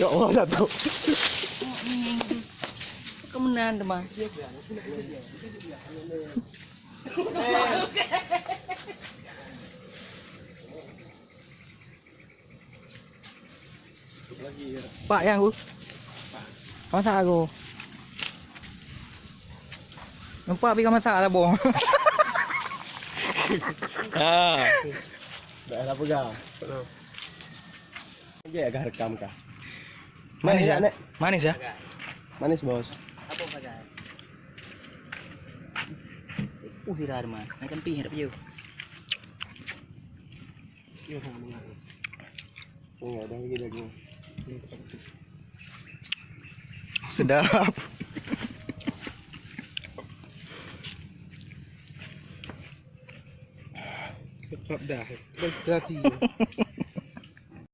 Ya Allah satu. Kemenan teman. Pak yang aku. Masak aku. Nampak pergi masak lah bong. Ah. Dah lah pegang. Dia agak rekam kah? Manis ya, Nek? Manis ya? Manis, Bos. Apa pakai? Hirar mah. Macam pihir apa jauh? Enggak ada lagi daging. Sedap. Tetap dah. Konsentrasi.